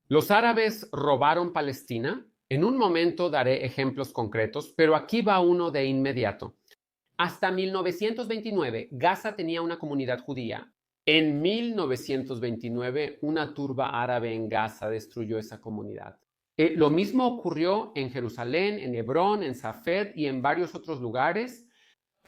¿Los árabes robaron Palestina? En un momento daré ejemplos concretos, pero aquí va uno de inmediato. Hasta 1929, Gaza tenía una comunidad judía. En 1929, una turba árabe en Gaza destruyó esa comunidad. Lo mismo ocurrió en Jerusalén, en Hebrón, en Safed y en varios otros lugares.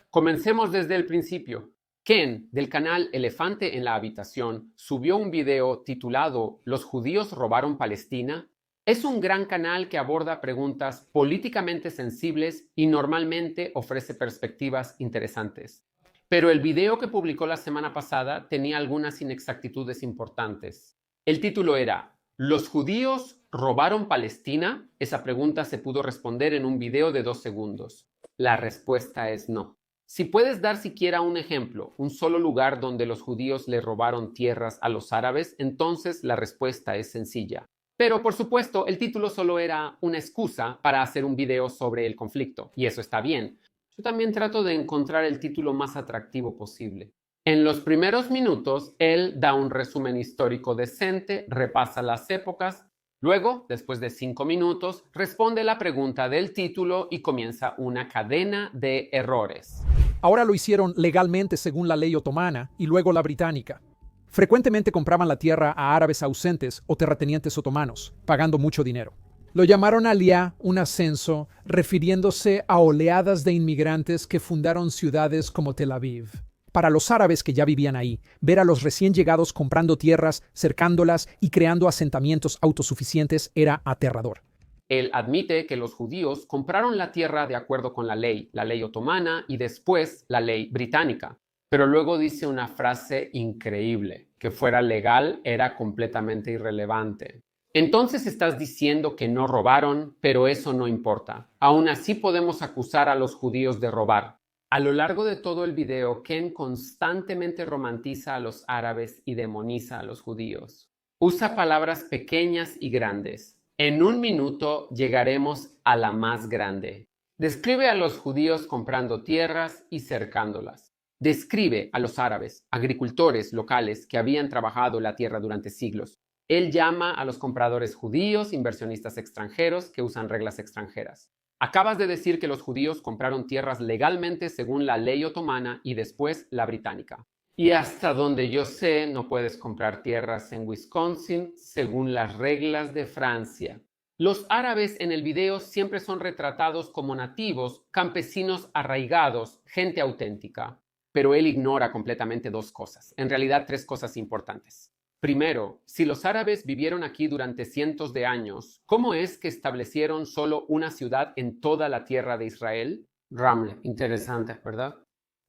Comencemos desde el principio. Ken, del canal Elefante en la Habitación, subió un video titulado ¿Los judíos robaron Palestina? Es un gran canal que aborda preguntas políticamente sensibles y normalmente ofrece perspectivas interesantes. Pero el video que publicó la semana pasada tenía algunas inexactitudes importantes. El título era ¿Los judíos robaron Palestina? Esa pregunta se pudo responder en un video de 2 segundos. La respuesta es no. Si puedes dar siquiera un ejemplo, un solo lugar donde los judíos le robaron tierras a los árabes, entonces la respuesta es sencilla. Pero, por supuesto, el título solo era una excusa para hacer un video sobre el conflicto, y eso está bien. Yo también trato de encontrar el título más atractivo posible. En los primeros minutos, él da un resumen histórico decente, repasa las épocas. Luego, después de 5 minutos, responde la pregunta del título y comienza una cadena de errores. Ahora lo hicieron legalmente según la ley otomana y luego la británica. Frecuentemente compraban la tierra a árabes ausentes o terratenientes otomanos, pagando mucho dinero. Lo llamaron aliyá, un ascenso, refiriéndose a oleadas de inmigrantes que fundaron ciudades como Tel Aviv. Para los árabes que ya vivían ahí, ver a los recién llegados comprando tierras, cercándolas y creando asentamientos autosuficientes era aterrador. Él admite que los judíos compraron la tierra de acuerdo con la ley otomana y después la ley británica. Pero luego dice una frase increíble: que fuera legal era completamente irrelevante. Entonces estás diciendo que no robaron, pero eso no importa. Aún así podemos acusar a los judíos de robar. A lo largo de todo el video, Ken constantemente romantiza a los árabes y demoniza a los judíos. Usa palabras pequeñas y grandes. En un minuto llegaremos a la más grande. Describe a los judíos comprando tierras y cercándolas. Describe a los árabes, agricultores locales que habían trabajado la tierra durante siglos. Él llama a los compradores judíos inversionistas extranjeros que usan reglas extranjeras. Acabas de decir que los judíos compraron tierras legalmente según la ley otomana y después la británica. Y hasta donde yo sé, no puedes comprar tierras en Wisconsin según las reglas de Francia. Los árabes en el video siempre son retratados como nativos, campesinos arraigados, gente auténtica. Pero él ignora completamente 2 cosas, en realidad 3 cosas importantes. Primero, si los árabes vivieron aquí durante cientos de años, ¿cómo es que establecieron solo una ciudad en toda la tierra de Israel? Ramle, interesante, ¿verdad?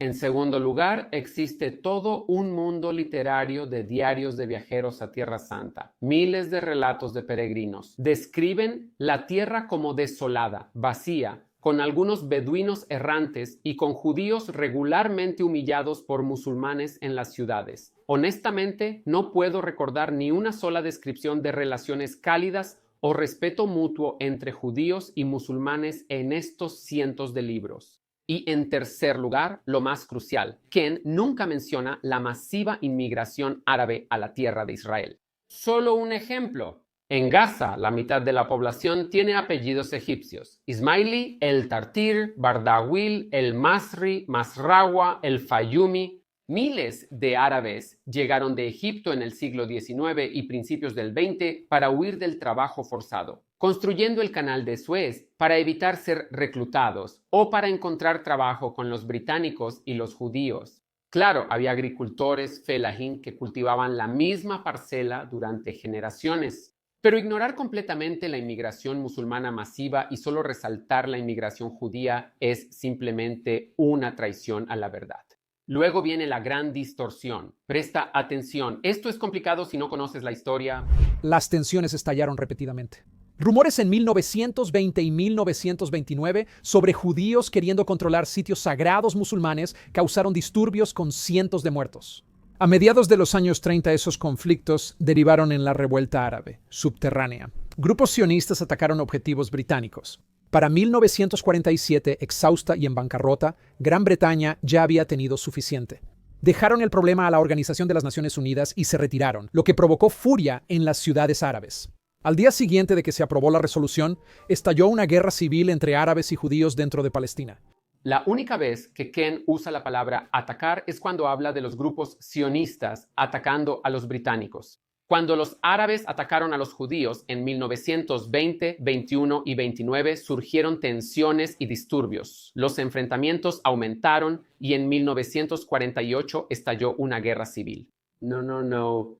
En segundo lugar, existe todo un mundo literario de diarios de viajeros a Tierra Santa. Miles de relatos de peregrinos describen la tierra como desolada, vacía, con algunos beduinos errantes y con judíos regularmente humillados por musulmanes en las ciudades. Honestamente, no puedo recordar ni una sola descripción de relaciones cálidas o respeto mutuo entre judíos y musulmanes en estos cientos de libros. Y en tercer lugar, lo más crucial, Ken nunca menciona la masiva inmigración árabe a la tierra de Israel. Solo un ejemplo. En Gaza, la mitad de la población tiene apellidos egipcios: Ismaili, el Tartir, Bardawil, el Masri, Masrawa, el Fayumi. Miles de árabes llegaron de Egipto en el siglo XIX y principios del XX para huir del trabajo forzado, construyendo el canal de Suez para evitar ser reclutados o para encontrar trabajo con los británicos y los judíos. Claro, había agricultores feláhin que cultivaban la misma parcela durante generaciones. Pero ignorar completamente la inmigración musulmana masiva y solo resaltar la inmigración judía es simplemente una traición a la verdad. Luego viene la gran distorsión. Presta atención, esto es complicado si no conoces la historia. Las tensiones estallaron repetidamente. Rumores en 1920 y 1929 sobre judíos queriendo controlar sitios sagrados musulmanes causaron disturbios con cientos de muertos. A mediados de los años 30 esos conflictos derivaron en la revuelta árabe, subterránea. Grupos sionistas atacaron objetivos británicos. Para 1947, exhausta y en bancarrota, Gran Bretaña ya había tenido suficiente. Dejaron el problema a la Organización de las Naciones Unidas y se retiraron, lo que provocó furia en las ciudades árabes. Al día siguiente de que se aprobó la resolución, estalló una guerra civil entre árabes y judíos dentro de Palestina. La única vez que Ken usa la palabra atacar es cuando habla de los grupos sionistas atacando a los británicos. Cuando los árabes atacaron a los judíos en 1920, 21 y 29 surgieron tensiones y disturbios. Los enfrentamientos aumentaron y en 1948 estalló una guerra civil. No.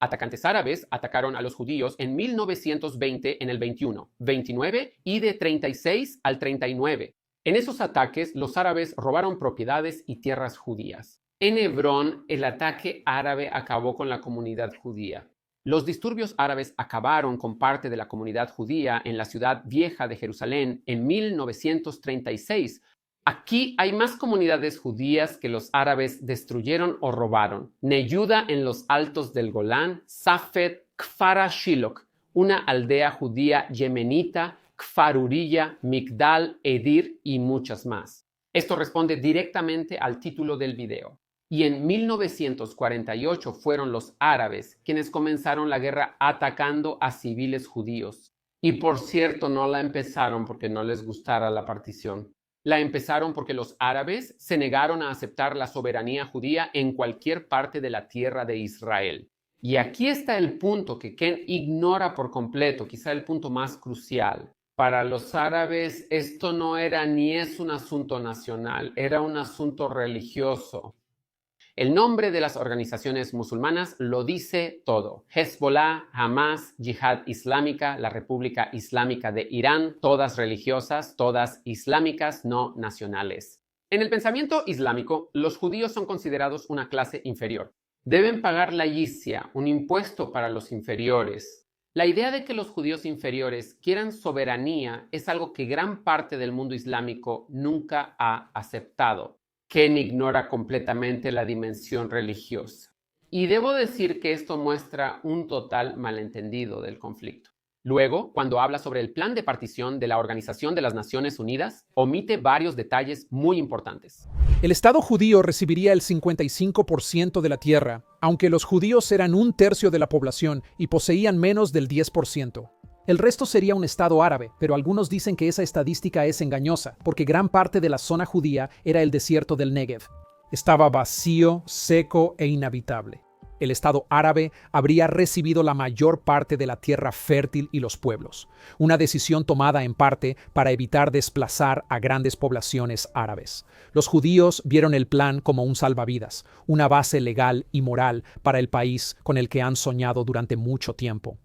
Atacantes árabes atacaron a los judíos en 1920 en el 21, 29 y de 36 al 39. En esos ataques, los árabes robaron propiedades y tierras judías. En Hebrón, el ataque árabe acabó con la comunidad judía. Los disturbios árabes acabaron con parte de la comunidad judía en la ciudad vieja de Jerusalén en 1936. Aquí hay más comunidades judías que los árabes destruyeron o robaron. Neyuda en los altos del Golán, Safed, Kfar Shilok, una aldea judía yemenita, Kfar Uriya, Migdal, Edir y muchas más. Esto responde directamente al título del video. Y en 1948 fueron los árabes quienes comenzaron la guerra atacando a civiles judíos. Y por cierto, no la empezaron porque no les gustara la partición. La empezaron porque los árabes se negaron a aceptar la soberanía judía en cualquier parte de la tierra de Israel. Y aquí está el punto que Ken ignora por completo, quizá el punto más crucial. Para los árabes esto no era ni es un asunto nacional, era un asunto religioso. El nombre de las organizaciones musulmanas lo dice todo. Hezbollah, Hamas, Yihad Islámica, la República Islámica de Irán, todas religiosas, todas islámicas, no nacionales. En el pensamiento islámico, los judíos son considerados una clase inferior. Deben pagar la jizya, un impuesto para los inferiores. La idea de que los judíos inferiores quieran soberanía es algo que gran parte del mundo islámico nunca ha aceptado. Ken ignora completamente la dimensión religiosa. Y debo decir que esto muestra un total malentendido del conflicto. Luego, cuando habla sobre el plan de partición de la Organización de las Naciones Unidas, omite varios detalles muy importantes. El Estado judío recibiría el 55% de la tierra, aunque los judíos eran un tercio de la población y poseían menos del 10%. El resto sería un estado árabe, pero algunos dicen que esa estadística es engañosa, porque gran parte de la zona judía era el desierto del Negev. Estaba vacío, seco e inhabitable. El estado árabe habría recibido la mayor parte de la tierra fértil y los pueblos, una decisión tomada en parte para evitar desplazar a grandes poblaciones árabes. Los judíos vieron el plan como un salvavidas, una base legal y moral para el país con el que han soñado durante mucho tiempo.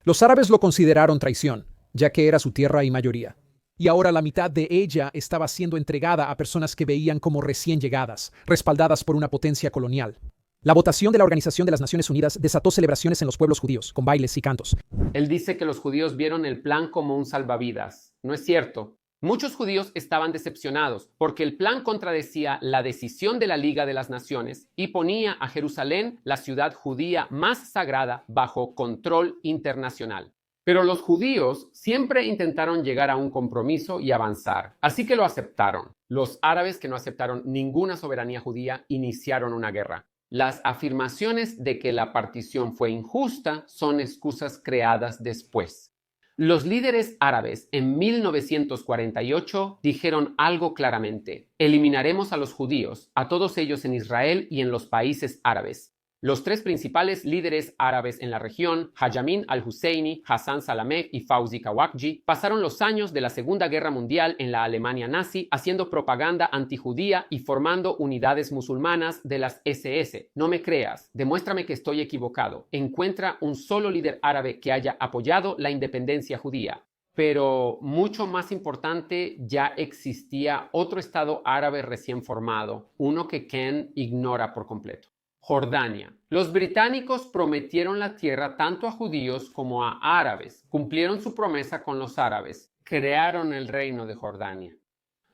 Los árabes lo consideraron traición, ya que era su tierra y mayoría. Y ahora la mitad de ella estaba siendo entregada a personas que veían como recién llegadas, respaldadas por una potencia colonial. La votación de la Organización de las Naciones Unidas desató celebraciones en los pueblos judíos, con bailes y cantos. Él dice que los judíos vieron el plan como un salvavidas. No es cierto. Muchos judíos estaban decepcionados porque el plan contradecía la decisión de la Liga de las Naciones y ponía a Jerusalén, la ciudad judía más sagrada, bajo control internacional. Pero los judíos siempre intentaron llegar a un compromiso y avanzar, así que lo aceptaron. Los árabes que no aceptaron ninguna soberanía judía iniciaron una guerra. Las afirmaciones de que la partición fue injusta son excusas creadas después. Los líderes árabes en 1948 dijeron algo claramente: eliminaremos a los judíos, a todos ellos en Israel y en los países árabes. Los tres principales líderes árabes en la región, Hajamin al-Husseini, Hassan Salameh y Fawzi Kawakji, pasaron los años de la Segunda Guerra Mundial en la Alemania nazi haciendo propaganda antijudía y formando unidades musulmanas de las SS. No me creas, demuéstrame que estoy equivocado. Encuentra un solo líder árabe que haya apoyado la independencia judía. Pero mucho más importante, ya existía otro estado árabe recién formado, uno que Ken ignora por completo. Jordania. Los británicos prometieron la tierra tanto a judíos como a árabes. Cumplieron su promesa con los árabes. Crearon el reino de Jordania.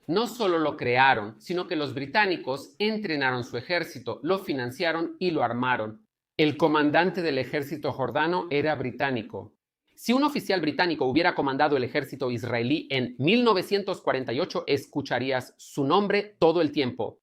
No solo lo crearon, sino que los británicos entrenaron su ejército, lo financiaron y lo armaron. El comandante del ejército jordano era británico. Si un oficial británico hubiera comandado el ejército israelí en 1948, escucharías su nombre todo el tiempo.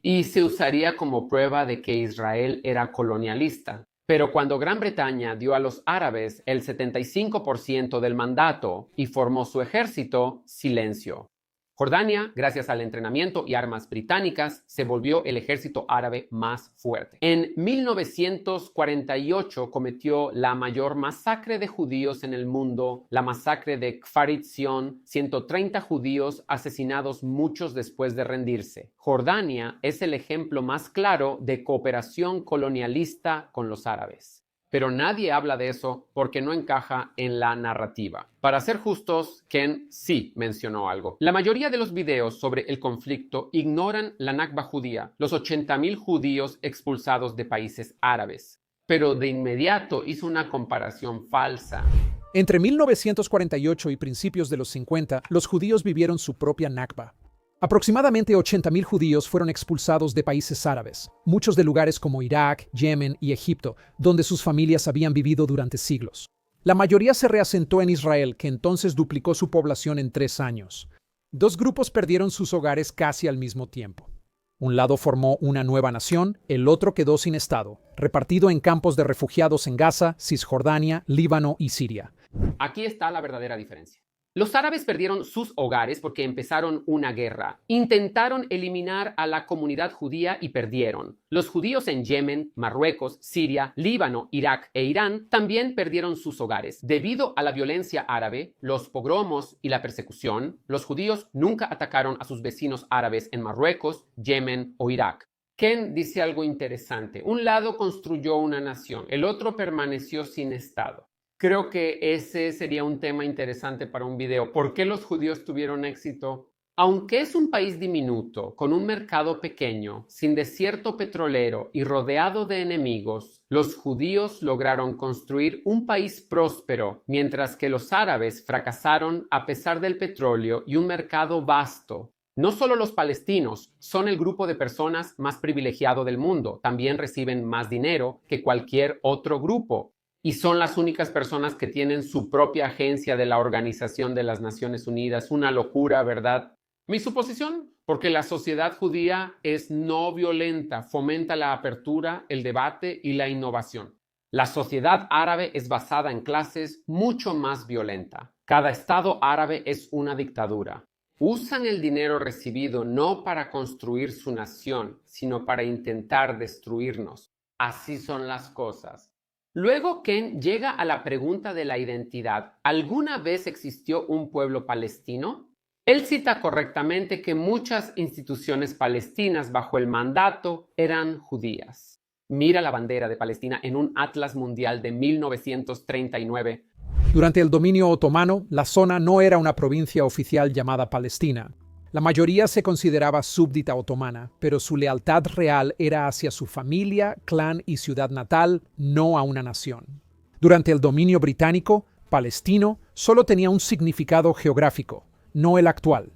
Y se usaría como prueba de que Israel era colonialista. Pero cuando Gran Bretaña dio a los árabes el 75% del mandato y formó su ejército, silencio. Jordania, gracias al entrenamiento y armas británicas, se volvió el ejército árabe más fuerte. En 1948 cometió la mayor masacre de judíos en el mundo, la masacre de Kfar Etzion, 130 judíos asesinados muchos después de rendirse. Jordania es el ejemplo más claro de cooperación colonialista con los árabes. Pero nadie habla de eso porque no encaja en la narrativa. Para ser justos, Ken sí mencionó algo. La mayoría de los videos sobre el conflicto ignoran la Nakba judía, los 80,000 judíos expulsados de países árabes. Pero de inmediato hizo una comparación falsa. Entre 1948 y principios de los 50, los judíos vivieron su propia Nakba. Aproximadamente 80,000 judíos fueron expulsados de países árabes, muchos de lugares como Irak, Yemen y Egipto, donde sus familias habían vivido durante siglos. La mayoría se reasentó en Israel, que entonces duplicó su población en 3 años. Dos grupos perdieron sus hogares casi al mismo tiempo. Un lado formó una nueva nación, el otro quedó sin estado, repartido en campos de refugiados en Gaza, Cisjordania, Líbano y Siria. Aquí está la verdadera diferencia. Los árabes perdieron sus hogares porque empezaron una guerra. Intentaron eliminar a la comunidad judía y perdieron. Los judíos en Yemen, Marruecos, Siria, Líbano, Irak e Irán también perdieron sus hogares. Debido a la violencia árabe, los pogromos y la persecución, los judíos nunca atacaron a sus vecinos árabes en Marruecos, Yemen o Irak. Ken dice algo interesante. Un lado construyó una nación, el otro permaneció sin estado. Creo que ese sería un tema interesante para un video. ¿Por qué los judíos tuvieron éxito? Aunque es un país diminuto, con un mercado pequeño, sin desierto petrolero y rodeado de enemigos, los judíos lograron construir un país próspero, mientras que los árabes fracasaron a pesar del petróleo y un mercado vasto. No solo los palestinos son el grupo de personas más privilegiado del mundo, también reciben más dinero que cualquier otro grupo. Y son las únicas personas que tienen su propia agencia de la Organización de las Naciones Unidas. Una locura, ¿verdad? Mi suposición, porque la sociedad judía es no violenta, fomenta la apertura, el debate y la innovación. La sociedad árabe es basada en clases mucho más violenta. Cada estado árabe es una dictadura. Usan el dinero recibido no para construir su nación, sino para intentar destruirnos. Así son las cosas. Luego Ken llega a la pregunta de la identidad. ¿Alguna vez existió un pueblo palestino? Él cita correctamente que muchas instituciones palestinas bajo el mandato eran judías. Mira la bandera de Palestina en un Atlas Mundial de 1939. Durante el dominio otomano, la zona no era una provincia oficial llamada Palestina. La mayoría se consideraba súbdita otomana, pero su lealtad real era hacia su familia, clan y ciudad natal, no a una nación. Durante el dominio británico, palestino solo tenía un significado geográfico, no el actual.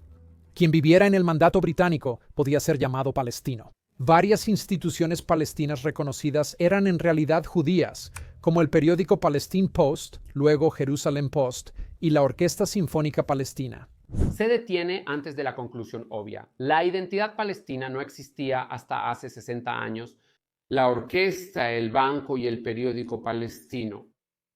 Quien viviera en el mandato británico podía ser llamado palestino. Varias instituciones palestinas reconocidas eran en realidad judías, como el periódico Palestine Post, luego Jerusalem Post, y la Orquesta Sinfónica Palestina. Se detiene antes de la conclusión obvia. La identidad palestina no existía hasta hace 60 años. La orquesta, el banco y el periódico palestino,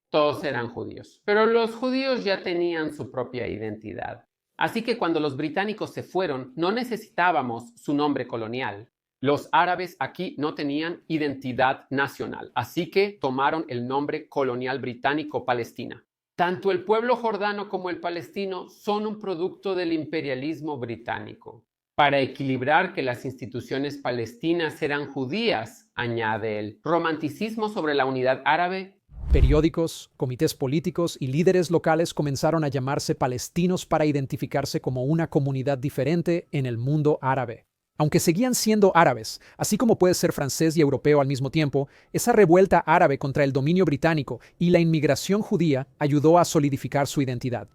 todos eran judíos. Pero los judíos ya tenían su propia identidad. Así que cuando los británicos se fueron, no necesitábamos su nombre colonial. Los árabes aquí no tenían identidad nacional, así que tomaron el nombre colonial británico Palestina. Tanto el pueblo jordano como el palestino son un producto del imperialismo británico. Para equilibrar que las instituciones palestinas eran judías, añade él, romanticismo sobre la unidad árabe. Periódicos, comités políticos y líderes locales comenzaron a llamarse palestinos para identificarse como una comunidad diferente en el mundo árabe. Aunque seguían siendo árabes, así como puede ser francés y europeo al mismo tiempo, esa revuelta árabe contra el dominio británico y la inmigración judía ayudó a solidificar su identidad.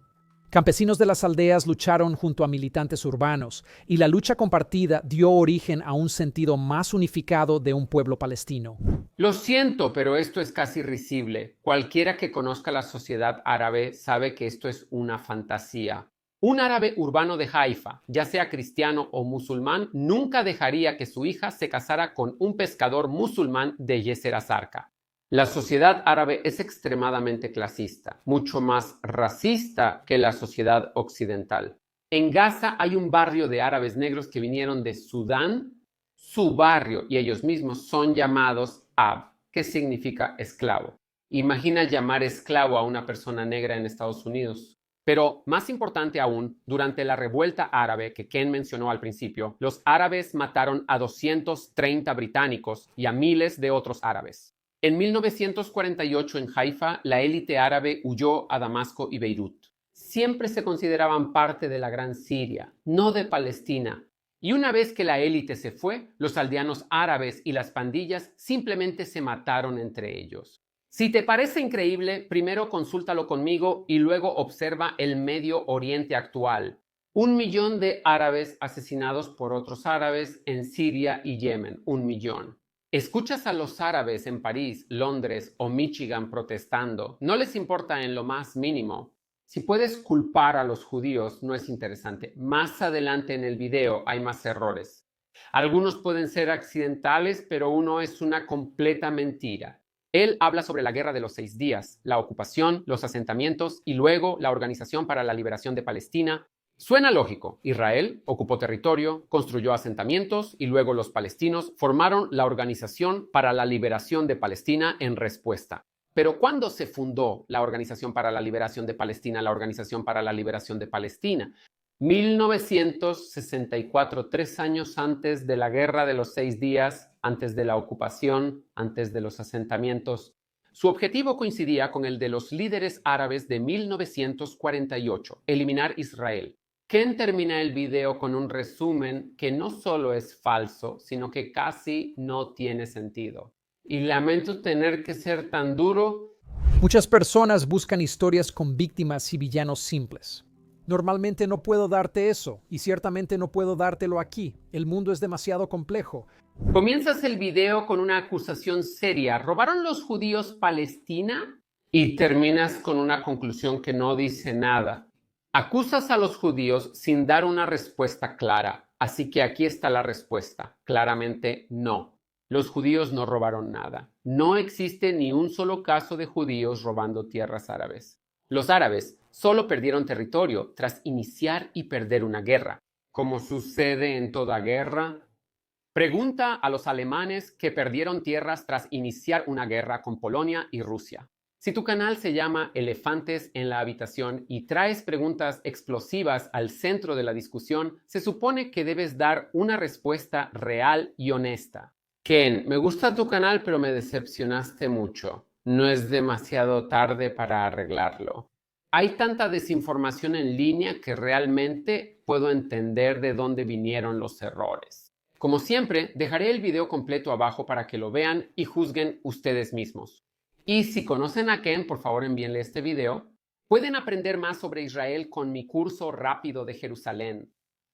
Campesinos de las aldeas lucharon junto a militantes urbanos, y la lucha compartida dio origen a un sentido más unificado de un pueblo palestino. Lo siento, pero esto es casi risible. Cualquiera que conozca la sociedad árabe sabe que esto es una fantasía. Un árabe urbano de Haifa, ya sea cristiano o musulmán, nunca dejaría que su hija se casara con un pescador musulmán de Yasser Azarqa. La sociedad árabe es extremadamente clasista, mucho más racista que la sociedad occidental. En Gaza hay un barrio de árabes negros que vinieron de Sudán. Su barrio y ellos mismos son llamados Ab, que significa esclavo. Imagina llamar esclavo a una persona negra en Estados Unidos. Pero más importante aún, durante la revuelta árabe que Ken mencionó al principio, los árabes mataron a 230 británicos y a miles de otros árabes. En 1948 en Haifa, la élite árabe huyó a Damasco y Beirut. Siempre se consideraban parte de la Gran Siria, no de Palestina. Y una vez que la élite se fue, los aldeanos árabes y las pandillas simplemente se mataron entre ellos. Si te parece increíble, primero consúltalo conmigo y luego observa el Medio Oriente actual. 1 millón de árabes asesinados por otros árabes en Siria y Yemen. 1 millón. Escuchas a los árabes en París, Londres o Michigan protestando. No les importa en lo más mínimo. Si puedes culpar a los judíos, no es interesante. Más adelante en el video hay más errores. Algunos pueden ser accidentales, pero uno es una completa mentira. Él habla sobre la Guerra de los 6 días, la ocupación, los asentamientos y luego la Organización para la Liberación de Palestina. Suena lógico. Israel ocupó territorio, construyó asentamientos y luego los palestinos formaron la Organización para la Liberación de Palestina en respuesta. Pero ¿cuándo se fundó la Organización para la Liberación de Palestina, la Organización para la Liberación de Palestina? 1964, 3 años antes de la Guerra de los 6 días, antes de la ocupación, antes de los asentamientos. Su objetivo coincidía con el de los líderes árabes de 1948, eliminar Israel. Ken termina el video con un resumen que no solo es falso, sino que casi no tiene sentido. Y lamento tener que ser tan duro. Muchas personas buscan historias con víctimas y villanos simples. Normalmente no puedo darte eso, y ciertamente no puedo dártelo aquí. El mundo es demasiado complejo. Comienzas el video con una acusación seria. ¿Robaron los judíos Palestina? Y terminas con una conclusión que no dice nada. Acusas a los judíos sin dar una respuesta clara. Así que aquí está la respuesta. Claramente no. Los judíos no robaron nada. No existe ni un solo caso de judíos robando tierras árabes. Los árabes solo perdieron territorio tras iniciar y perder una guerra. Como sucede en toda guerra, pregunta a los alemanes que perdieron tierras tras iniciar una guerra con Polonia y Rusia. Si tu canal se llama Elefantes en la Habitación y traes preguntas explosivas al centro de la discusión, se supone que debes dar una respuesta real y honesta. Ken, me gusta tu canal, pero me decepcionaste mucho. No es demasiado tarde para arreglarlo. Hay tanta desinformación en línea que realmente puedo entender de dónde vinieron los errores. Como siempre, dejaré el video completo abajo para que lo vean y juzguen ustedes mismos. Y si conocen a Ken, por favor envíenle este video. Pueden aprender más sobre Israel con mi curso rápido de Jerusalén.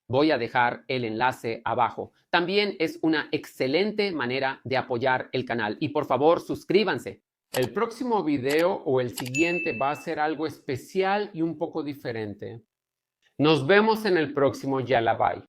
Voy a dejar el enlace abajo. También es una excelente manera de apoyar el canal. Y por favor, suscríbanse. El próximo video o el siguiente va a ser algo especial y un poco diferente. Nos vemos en el próximo. Yalla bye.